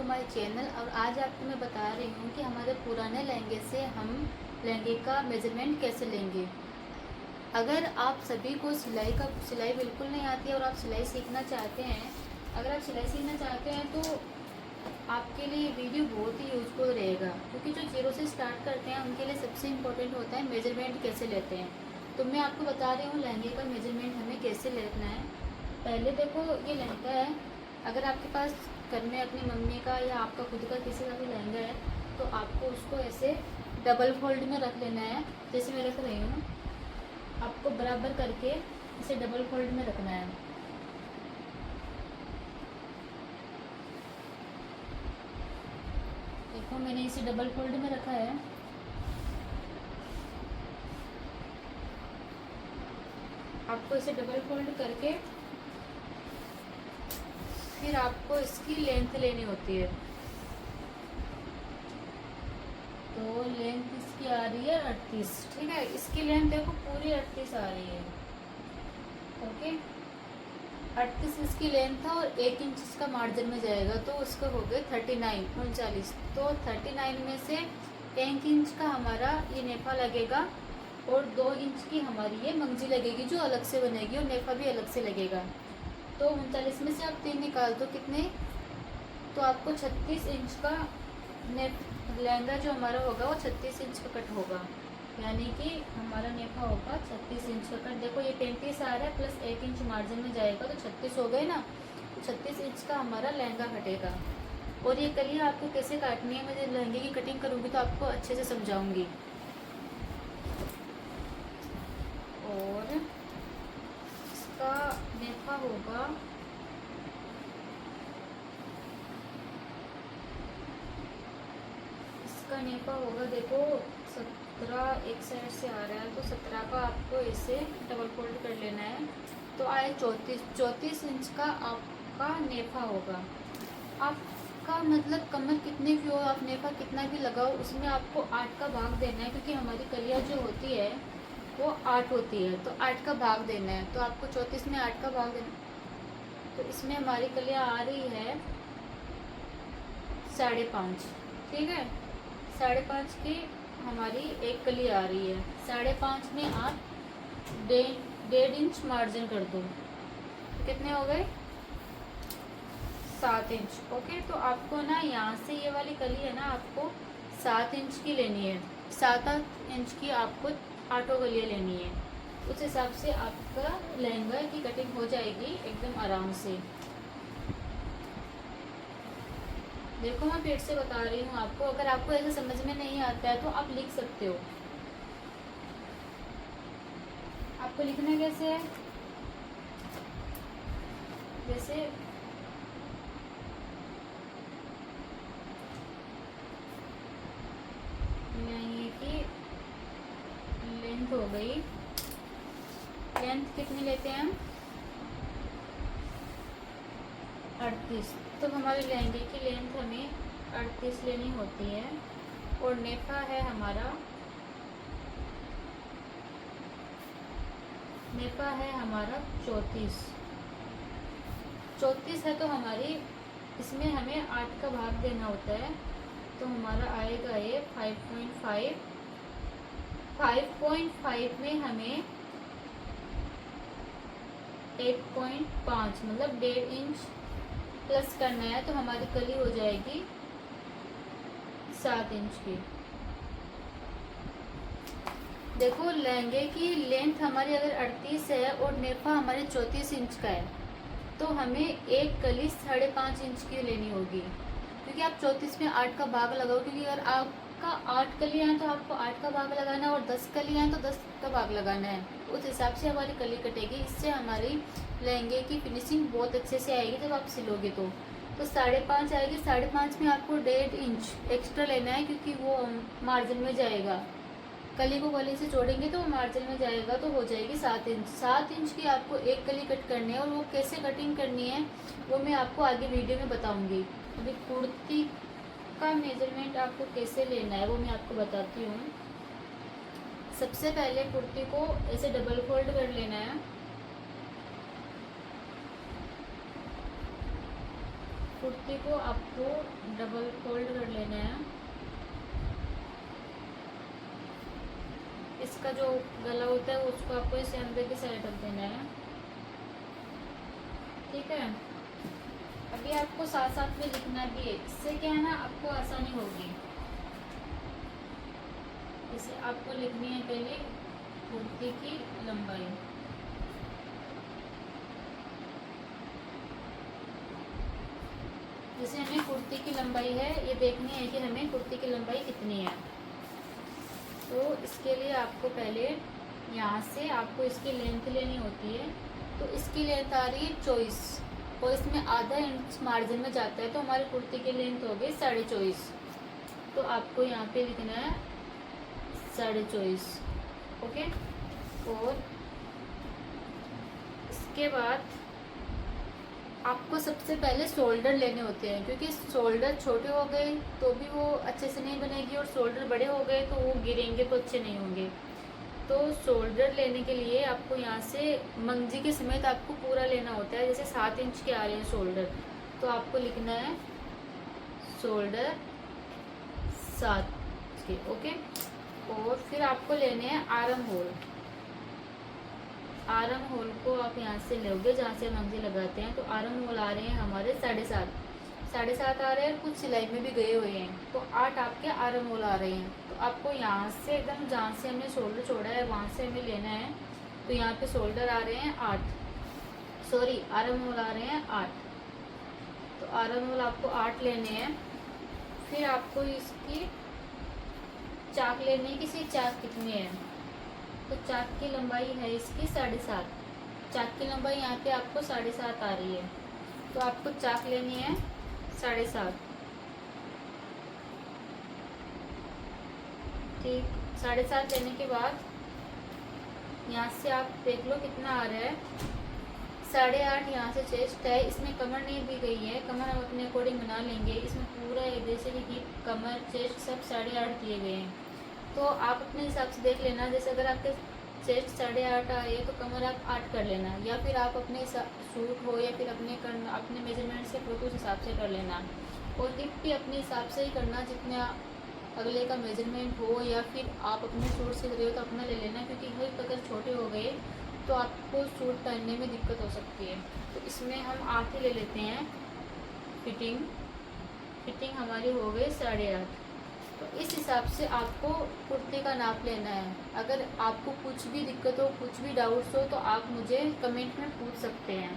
My channel. और आज आपको मैं बता रही हूँ कि हमारे पुराने लहंगे से हम लहंगे का मेज़रमेंट कैसे लेंगे। अगर आप सभी को सिलाई बिल्कुल नहीं आती है और आप सिलाई सीखना चाहते हैं, तो आपके लिए वीडियो बहुत ही यूज़फुल रहेगा, क्योंकि जो जीरो से स्टार्ट करते हैं उनके लिए सबसे इम्पोर्टेंट होता है मेज़रमेंट कैसे लेते हैं। तो मैं आपको बता रही हूँ लहंगे का मेज़रमेंट हमें कैसे लेना है। पहले देखो, ये लहंगा है। अगर आपके पास घर में अपनी मम्मी का या आपका खुद का किसी का भी लहंगा है, तो आपको उसको ऐसे डबल फोल्ड में रख लेना है। जैसे मैं रख रही हूँ, आपको बराबर करके इसे डबल फोल्ड में रखना है। देखो, मैंने इसे डबल फोल्ड में रखा है। आपको इसे डबल फोल्ड करके फिर आपको इसकी लेंथ लेनी होती है। तो लेंथ इसकी आ रही है 38। ठीक है, इसकी लेंथ देखो पूरी 38 आ रही है। ओके, 38 इसकी लेंथ था और 1 इंच इसका मार्जिन में जाएगा, तो उसका हो गए 39 तो 39 में से 1 इंच का हमारा ये नेफा लगेगा और 2 इंच की हमारी ये मंगजी लगेगी, जो अलग से बनेगी, और नेफा भी अलग से लगेगा। तो 39 में से आप 3 निकाल दो, कितने? तो आपको 36 इंच का लहंगा जो हमारा होगा वो 36 इंच का कट होगा, यानी कि हमारा नेफा होगा 36 इंच का कट। देखो, ये 35 आ रहा है प्लस 1 इंच मार्जिन में जाएगा, तो 36 हो गए ना। तो 36 इंच का हमारा लहंगा कटेगा। और ये कलियाँ आपको कैसे काटनी है, मैं जब लहंगे की कटिंग करूँगी तो आपको अच्छे से समझाऊंगी। और इसका नेफा होगा, इसका नेफा होगा, देखो 17 एक साइड से आ रहा है, तो 17 का आपको ऐसे डबल फोल्ड कर लेना है। तो आए 34 इंच का आपका नेफा होगा। आपका मतलब कमर कितनी भी हो, आप नेफा कितना भी लगाओ, उसमें आपको 8 का भाग देना है, क्योंकि हमारी कलियाँ जो होती है वो 8 होती है, तो 8 का भाग देना है। तो आपको 34 में 8 का भाग देना, तो इसमें हमारी कलियाँ आ रही है 5.5। ठीक है, 5.5 की हमारी एक कली आ रही है। 5.5 में आप 1.5 इंच मार्जिन कर दो, तो कितने हो गए? 7 इंच। ओके, तो आपको ना यहाँ से ये वाली कली है ना, आपको 7 इंच की लेनी है। 7-8 इंच की आपको 8 कलियाँ लेनी है। उस हिसाब से आपका लहंगा की कटिंग हो जाएगी एकदम आराम से। देखो, मैं फिर से बता रही हूँ आपको, अगर आपको ऐसे समझ में नहीं आता है तो आप लिख सकते हो। आपको लिखना कैसे है? जैसे ये की लेंथ हो गई, लेंथ कितनी लेते हैं हम? 38। तो हमारे लहंगे की लेंथ हमें 38 लेनी होती है। और नेफा है हमारा, नेफा है हमारा 34 है। तो हमारी इसमें हमें 8 का भाग देना होता है, तो हमारा आएगा ये 5.5। 5.5 में हमें 8.5 मतलब 1.5 इंच प्लस करना है, तो हमारी कली हो जाएगी 7 इंच की। देखो, लहंगे की लेंथ हमारी अगर 38 है और नेफा हमारे 34 इंच का है, तो हमें एक कली 5.5 इंच की लेनी होगी, क्योंकि आप 34 में 8 का भाग लगाओ। क्योंकि अगर आपका 8 कलियाँ हैं तो आपको 8 का भाग लगाना है, और 10 कलियाँ हैं तो 10 का भाग लगाना है। उस हिसाब से हमारी कली कटेगी। इससे हमारी लहंगे की फिनिशिंग बहुत अच्छे से आएगी जब आप सिलोगे तो 5.5 आएगी। 5.5 में आपको 1.5 इंच एक्स्ट्रा लेना है, क्योंकि वो मार्जिन में जाएगा। कली को कली से जोड़ेंगे तो वो मार्जिन में जाएगा, तो हो जाएगी 7 इंच। 7 इंच की आपको एक कली कट करनी है, और वो कैसे कटिंग करनी है वो मैं आपको आगे वीडियो में बताऊंगी। अभी कुर्ती का मेजरमेंट आपको कैसे लेना है वो मैं आपको बताती हूँ। सबसे पहले कुर्ती को ऐसे डबल फोल्ड कर लेना है। कुर्ती को आपको डबल फोल्ड कर लेना है। इसका जो गला होता है उसको आपको इसे अंदर की साइड रख देना है, ठीक है। अभी आपको साथ साथ में लिखना भी है, इससे क्या है ना आपको आसानी होगी। इसे आपको लिखनी है पहले कुर्ती की लंबाई। जैसे हमें कुर्ती की लंबाई है, ये देखनी है कि हमें कुर्ती की लंबाई कितनी है। तो इसके लिए आपको पहले यहाँ से आपको इसकी लेंथ लेनी होती है। तो इसकी लेंथ आ रही है 24 और इसमें आधा इंच मार्जिन में जाता है, तो हमारी कुर्ती की लेंथ हो गई 24.5। तो आपको यहाँ पे लिखना है 24.5, ओके। और इसके बाद आपको सबसे पहले शोल्डर लेने होते हैं, क्योंकि शोल्डर छोटे हो गए तो भी वो अच्छे से नहीं बनेगी और शोल्डर बड़े हो गए तो वो गिरेंगे तो अच्छे नहीं होंगे। तो शोल्डर लेने के लिए आपको यहाँ से मंगजी के समेत आपको पूरा लेना होता है। जैसे 7 इंच के आ रहे हैं शोल्डर, तो आपको लिखना है शोल्डर 7 के, ओके। और फिर आपको लेने हैं आर्म होल। आर्म होल को आप यहाँ से लोगे जहाँ से मंगजी लगाते हैं। तो आर्म होल आ रहे हैं हमारे 7.5 आ रहे हैं, कुछ सिलाई में भी गए हुए हैं। तो 8 आपके आर्म होल आ रहे हैं। तो आपको यहाँ से एकदम जहाँ से हमने शोल्डर छोड़ा है वहाँ से हमें लेना है। तो यहाँ पे शोल्डर आ रहे हैं 8, सॉरी आर्म होल आ रहे हैं 8। तो आर्म होल आपको 8 लेने हैं। फिर आपको इसकी चाक लेनी है, किसी चाक कितनी है। तो चाक की लंबाई है इसकी 7.5। चाक की लंबाई यहाँ पे आपको 7.5 आ रही है। तो आपको चाक लेनी है 7.5, ठीक। 7.5 लेने के बाद यहाँ से आप देख लो कितना आ रहा है। 8.5 यहाँ से चेस्ट है, इसमें कमर नहीं दी गई है, कमर हम अपने अकॉर्डिंग बना लेंगे। इसमें पूरा जैसे कि हिप कमर चेस्ट सब 8.5 दिए गए हैं। तो आप अपने हिसाब से देख लेना। जैसे अगर आपके चेस्ट 8.5 आए तो कमर आप 8 कर लेना, या फिर आप अपने सूट हो या फिर अपने मेजरमेंट से फोटो उस हिसाब से कर लेना। और हिप भी अपने हिसाब से ही करना, जितना अगले का मेजरमेंट हो, या फिर आप अपने सूट से रहे हो तो अपना ले लेना, क्योंकि हिप अगर छोटे हो गए तो आपको सूट पहनने में दिक्कत हो सकती है। तो इसमें हम 8 ही ले लेते हैं। फिटिंग हमारी हो गई 8.5। तो इस हिसाब से आपको कुर्ती का नाप लेना है। अगर आपको कुछ भी दिक्कत हो, कुछ भी डाउट्स हो तो आप मुझे कमेंट में पूछ सकते हैं।